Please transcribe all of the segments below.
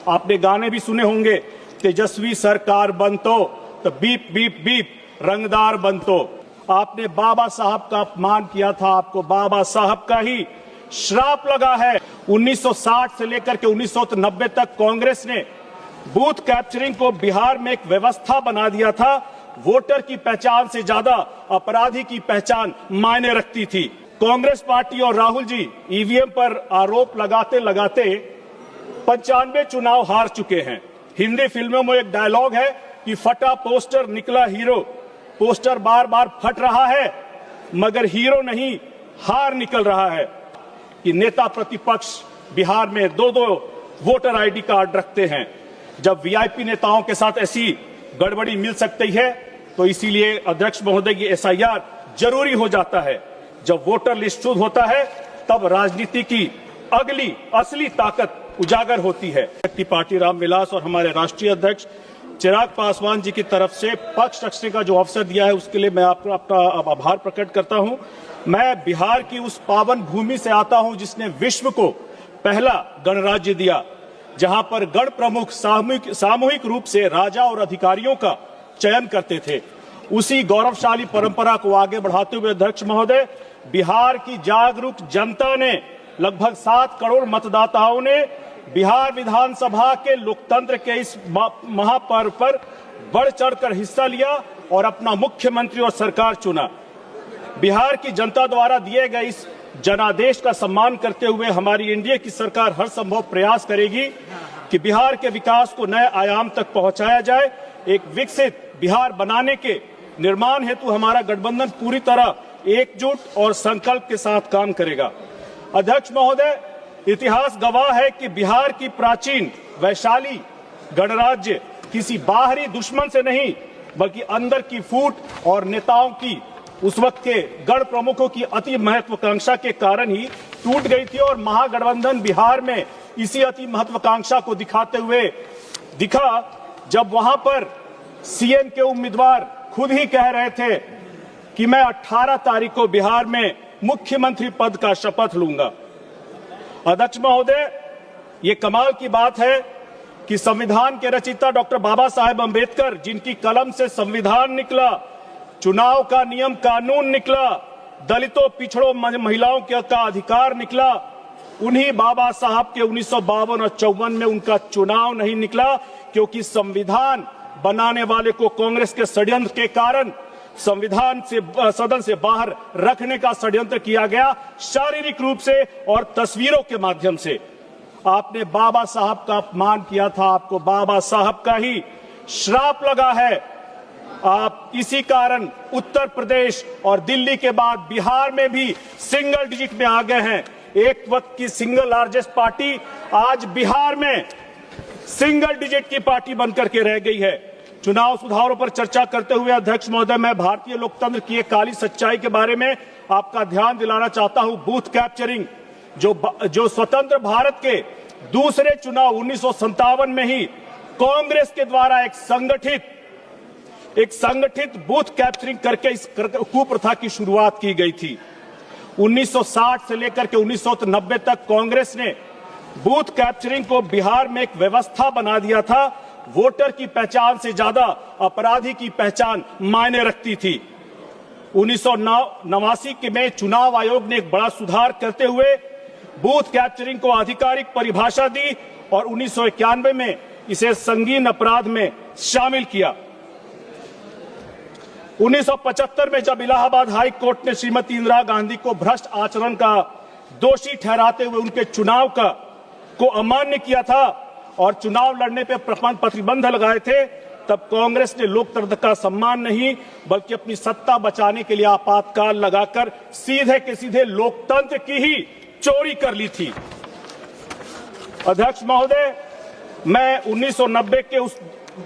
आपने गाने भी सुने होंगे, तेजस्वी सरकार बनतो तो बीप बीप बीप रंगदार बनतो। आपने बाबा साहब का अपमान किया था, आपको बाबा साहब का ही श्राप लगा है। 1960 से लेकर के 1990 तक कांग्रेस ने बूथ कैप्चरिंग को बिहार में एक व्यवस्था बना दिया था। वोटर की पहचान से ज्यादा अपराधी की पहचान मायने रखती थी। कांग्रेस पार्टी और राहुल जी ईवीएम पर आरोप लगाते लगाते 95 चुनाव हार चुके हैं। हिंदी फिल्मों में एक डायलॉग है कि फटा पोस्टर निकला हीरो। पोस्टर बार बार फट रहा है मगर हीरो नहीं, हार निकल रहा है। कि नेता प्रतिपक्ष बिहार में दो वोटर आईडी कार्ड रखते हैं। जब वीआईपी नेताओं के साथ ऐसी गड़बड़ी मिल सकती है तो इसीलिए अध्यक्ष महोदय की एसआईआर जरूरी हो जाता है। जब वोटर लिस्ट शुद्ध होता है तब राजनीति की अगली असली ताकत उजागर होती है। पार्टी रामविलास और हमारे राष्ट्रीय अध्यक्ष चिराग पासवान जी की तरफ से पक्ष रखने का जो अवसर दिया है उसके लिए मैं आपको अपना आभार प्रकट करता हूं। मैं बिहार की उस पावन भूमि से आता हूं जिसने विश्व को पहला गणराज्य दिया, जहां पर गण प्रमुख सामूहिक रूप से राजा और अधिकारियों का चयन करते थे। उसी गौरवशाली परंपरा को आगे बढ़ाते हुए अध्यक्ष महोदय, बिहार की जागरूक जनता ने लगभग 7 करोड़ मतदाताओं ने बिहार विधानसभा के लोकतंत्र के इस महापर्व पर बढ़ चढ़कर हिस्सा लिया और अपना मुख्यमंत्री और सरकार चुना। बिहार की जनता द्वारा दिए गए इस जनादेश का सम्मान करते हुए हमारी एनडीए की सरकार हर संभव प्रयास करेगी कि बिहार के विकास को नए आयाम तक पहुंचाया जाए। एक विकसित बिहार बनाने के निर्माण हेतु हमारा गठबंधन पूरी तरह एकजुट और संकल्प के साथ काम करेगा। अध्यक्ष महोदय, इतिहास गवाह है कि बिहार की प्राचीन वैशाली गणराज्य किसी बाहरी दुश्मन से नहीं बल्कि अंदर की फूट और नेताओं की उस वक्त के गण प्रमुखों की अति महत्वाकांक्षा के कारण ही टूट गई थी। और महागठबंधन बिहार में इसी अति महत्वाकांक्षा को दिखाते हुए दिखा जब वहां पर सीएम के उम्मीदवार खुद ही कह रहे थे कि मैं 18 तारीख को बिहार में मुख्यमंत्री पद का शपथ लूंगा। अध्यक्ष महोदय, ये कमाल की बात है कि संविधान के रचयिता डॉक्टर बाबा साहेब अंबेडकर, जिनकी कलम से संविधान निकला, चुनाव का नियम कानून निकला, दलितों पिछड़ों महिलाओं का अधिकार निकला, उन्हीं बाबा साहब के 1952 और 54 में उनका चुनाव नहीं निकला क्योंकि संविधान बनाने वाले को कांग्रेस के षड्यंत्र के कारण संविधान से सदन से बाहर रखने का षड्यंत्र किया गया, शारीरिक रूप से और तस्वीरों के माध्यम से। आपने बाबा साहब का अपमान किया था, आपको बाबा साहब का ही श्राप लगा है। आप इसी कारण उत्तर प्रदेश और दिल्ली के बाद बिहार में भी सिंगल डिजिट में आ गए हैं। एक वक्त की सिंगल लार्जेस्ट पार्टी आज बिहार में सिंगल डिजिट की पार्टी बनकर के रह गई है। चुनाव सुधारों पर चर्चा करते हुए अध्यक्ष महोदय, मैं भारतीय लोकतंत्र की एक काली सच्चाई के बारे में आपका ध्यान दिलाना चाहता हूं। बूथ कैप्चरिंग जो स्वतंत्र भारत के दूसरे चुनाव 1957 में ही कांग्रेस के द्वारा एक संगठित बूथ कैप्चरिंग करके इस कुप्रथा की शुरुआत की गई थी। 1960 से लेकर के 1990 तक कांग्रेस ने बूथ कैप्चरिंग को बिहार में एक व्यवस्था बना दिया था। वोटर की पहचान से ज्यादा अपराधी की पहचान मायने रखती थी। 1989 में चुनाव आयोग ने एक बड़ा सुधार करते हुए बूथ कैप्चरिंग को आधिकारिक परिभाषा दी और 1991 में इसे संगीन अपराध में शामिल किया। 1975 में जब इलाहाबाद हाई कोर्ट ने श्रीमती इंदिरा गांधी को भ्रष्ट आचरण का दोषी ठहराते हुए उनके चुनाव को अमान्य किया था और चुनाव लड़ने पर प्रतिबंध लगाए थे, तब कांग्रेस ने लोकतंत्र का सम्मान नहीं बल्कि अपनी सत्ता बचाने के लिए आपातकाल लगाकर सीधे के सीधे लोकतंत्र की ही चोरी कर ली थी। अध्यक्ष महोदय, मैं 1990 के उस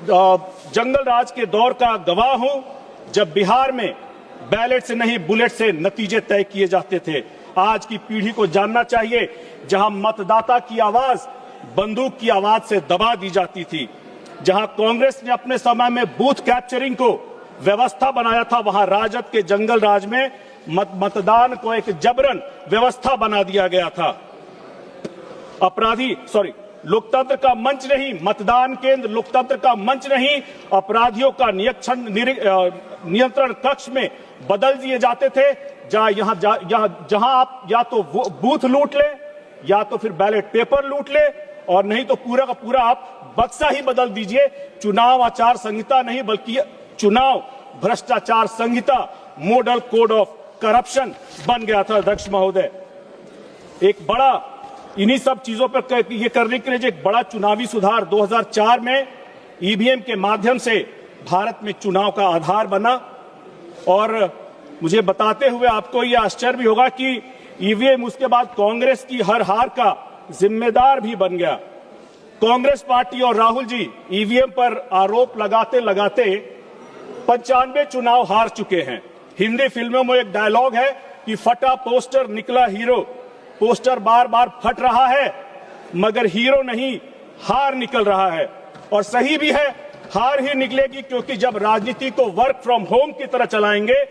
जंगल राज के दौर का गवाह हूं जब बिहार में बैलेट से नहीं बुलेट से नतीजे तय किए जाते थे। आज की पीढ़ी को जानना चाहिए, जहां मतदाता की आवाज बंदूक की आवाज से दबा दी जाती थी, जहां कांग्रेस ने अपने समय में बूथ कैप्चरिंग को व्यवस्था बनाया था, वहां राजद के जंगल राज में मतदान को एक जबरन व्यवस्था बना दिया गया था। लोकतंत्र का मंच नहीं, मतदान केंद्र लोकतंत्र का मंच नहीं, अपराधियों का नियंत्रण कक्ष में बदल दिए जाते थे, जहां आप या तो बूथ लूट ले या तो फिर बैलेट पेपर लूट ले, और नहीं तो पूरा का पूरा आप बक्सा ही बदल दीजिए। चुनाव आचार संहिता नहीं बल्कि चुनाव भ्रष्टाचार संहिता, मॉडल कोड ऑफ करप्शन बन गया था। अध्यक्ष महोदय, एक बड़ा इन्हीं सब चीजों पर ये करने के लिए एक बड़ा चुनावी सुधार 2004 में ईवीएम के माध्यम से भारत में चुनाव का आधार बना। और मुझे बताते हुए आपको यह आश्चर्य भी होगा कि ईवीएम उसके बाद कांग्रेस की हर हार का जिम्मेदार भी बन गया। कांग्रेस पार्टी और राहुल जी ईवीएम पर आरोप लगाते लगाते 95 चुनाव हार चुके हैं। हिंदी फिल्मों में एक डायलॉग है कि फटा पोस्टर निकला हीरो। पोस्टर बार बार फट रहा है मगर हीरो नहीं, हार निकल रहा है। और सही भी है, हार ही निकलेगी, क्योंकि जब राजनीति को वर्क फ्रॉम होम की तरह चलाएंगे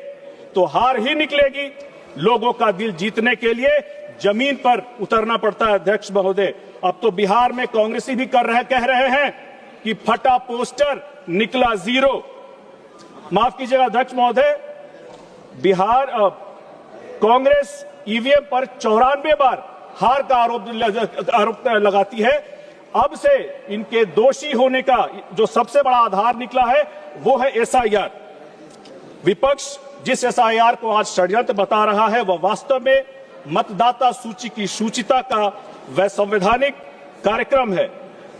तो हार ही निकलेगी। लोगों का दिल जीतने के लिए जमीन पर उतरना पड़ता है। अध्यक्ष महोदय, अब तो बिहार में कांग्रेसी भी कह रहे हैं कि फटा पोस्टर निकला जीरो। माफ कीजिएगा अध्यक्ष महोदय, बिहार कांग्रेस ईवीएम पर 94 बार हार का आरोप लगाती है। अब से इनके दोषी होने का जो सबसे बड़ा आधार निकला है वो है एसआईआर। विपक्ष जिस एसआईआर को आज षड्यंत्र बता रहा है वह वास्तव में मतदाता सूची की सूचिता का वह संवैधानिक कार्यक्रम है।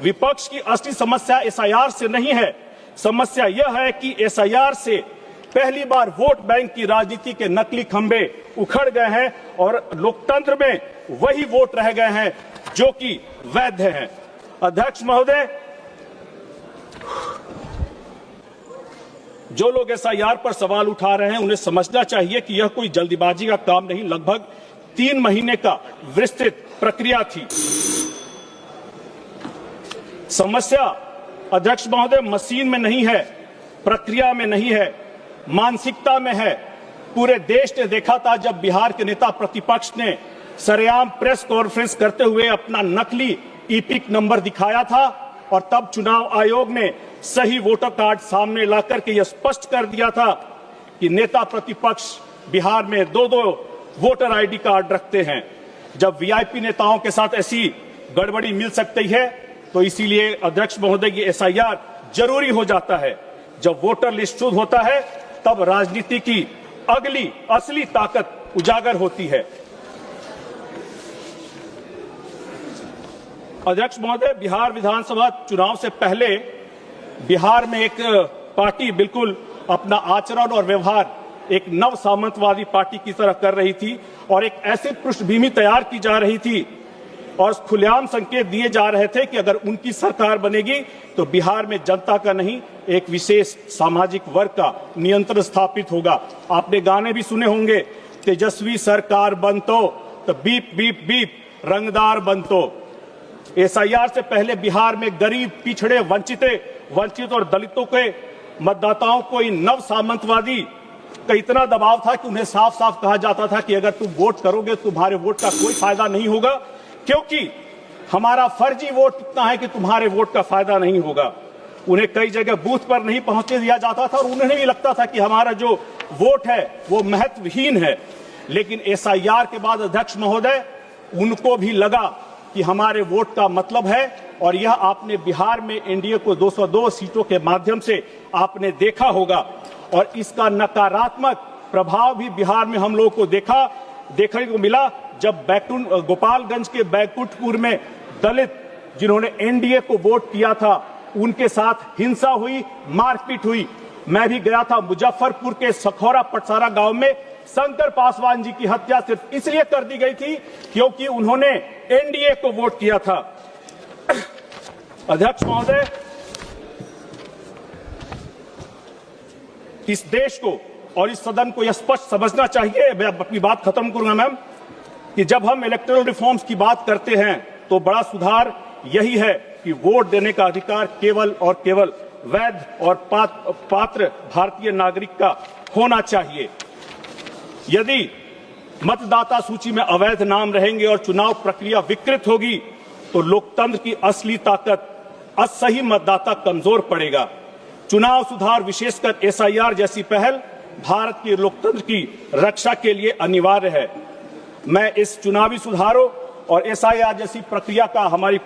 विपक्ष की असली समस्या एसआईआर से नहीं है, समस्या यह है कि एसआईआर से पहली बार वोट बैंक की राजनीति के नकली खंभे उखड़ गए हैं और लोकतंत्र में वही वोट रह गए हैं जो कि वैध हैं। अध्यक्ष महोदय, जो लोग एसआईआर पर सवाल उठा रहे हैं उन्हें समझना चाहिए कि यह कोई जल्दीबाजी का काम नहीं, लगभग 3 महीने का विस्तृत प्रक्रिया थी। समस्या अध्यक्ष महोदय मशीन में नहीं है, प्रक्रिया में नहीं है, मानसिकता में है। पूरे देश ने देखा था जब बिहार के नेता प्रतिपक्ष ने सरेआम प्रेस कॉन्फ्रेंस करते हुए अपना नकली ईपिक नंबर दिखाया था, और तब चुनाव आयोग ने सही वोटर कार्ड सामने लाकर के यह स्पष्ट कर दिया था कि नेता प्रतिपक्ष बिहार में 2-2 वोटर आईडी कार्ड रखते हैं। जब वीआईपी नेताओं के साथ ऐसी गड़बड़ी मिल सकती है तो इसीलिए अध्यक्ष महोदय ये एसआईआर जरूरी हो जाता है। जब वोटर लिस्ट शुद्ध होता है तब राजनीति की अगली असली ताकत उजागर होती है। अध्यक्ष महोदय, बिहार विधानसभा चुनाव से पहले बिहार में एक पार्टी बिल्कुल अपना आचरण और व्यवहार एक नव सामंतवादी पार्टी की तरह कर रही थी और एक ऐसी पृष्ठभूमि तैयार की जा रही थी और खुलेआम संकेत दिए जा रहे थे कि अगर उनकी सरकार बनेगी तो बिहार में जनता का नहीं एक विशेष सामाजिक वर्ग का नियंत्रण स्थापित होगा। आपने गाने भी सुने होंगे, तेजस्वी सरकार बनतो तो बीप बीप बीप रंगदार बनतो। एसआईआर से पहले बिहार में गरीब, पिछड़े, वंचित और दलितों के मतदाताओं को इन नव सामंतवादी का इतना दबाव था कि उन्हें साफ साफ कहा जाता था कि अगर तुम वोट करोगे तुम्हारे वोट का कोई फायदा नहीं होगा, क्योंकि हमारा फर्जी वोट इतना है कि तुम्हारे वोट का फायदा नहीं होगा। उन्हें कई जगह बूथ पर नहीं पहुंचने दिया जाता था और उन्हें भी लगता था कि हमारा जो वोट है वो महत्वहीन है। लेकिन एसआईआर के बाद अध्यक्ष महोदय उनको भी लगा कि हमारे वोट का मतलब है, और यह आपने बिहार में एनडीए को 202 सीटों के माध्यम से आपने देखा होगा और इसका नकारात्मक प्रभाव भी बिहार में हम लोगों को देखने को मिला जब गोपालगंज के बैकुंठपुर में दलित जिन्होंने एनडीए को वोट किया था उनके साथ हिंसा हुई, मारपीट हुई। मैं भी गया था मुजफ्फरपुर के सखौरा पटसारा गांव में। शंकर पासवान जी की हत्या सिर्फ इसलिए कर दी गई थी क्योंकि उन्होंने एनडीए को वोट किया था। अध्यक्ष महोदय, इस देश को और इस सदन को यह स्पष्ट समझना चाहिए, मैं अपनी बात खत्म करूंगा मैम, कि जब हम इलेक्टोरल रिफॉर्म्स की बात करते हैं तो बड़ा सुधार यही है कि वोट देने का अधिकार केवल और केवल वैध और पात्र भारतीय नागरिक का होना चाहिए। यदि मतदाता सूची में अवैध नाम रहेंगे और चुनाव प्रक्रिया विकृत होगी तो लोकतंत्र की असली ताकत असही मतदाता कमजोर पड़ेगा। चुनाव सुधार, विशेषकर एसआईआर जैसी पहल भारत के लोकतंत्र की रक्षा के लिए अनिवार्य है। मैं इस चुनावी सुधारों और एसआईआर जैसी प्रक्रिया का हमारी